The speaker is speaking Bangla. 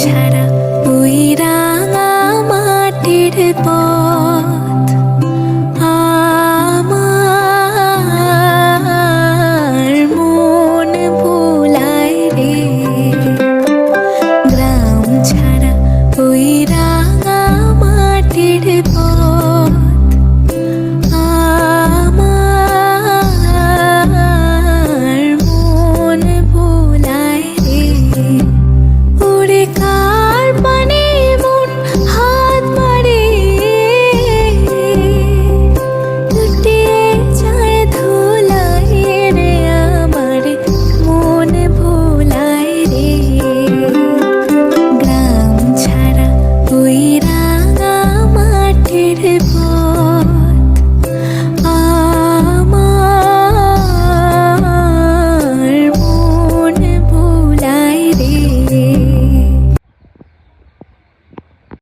ছাড়া ওই রাঙা মাটির পথ আমার মন ভোলায় রে। গ্রাম ছাড়া ওই রাঙা মাটির পথ আমার মন ভোলায় রে। ওরে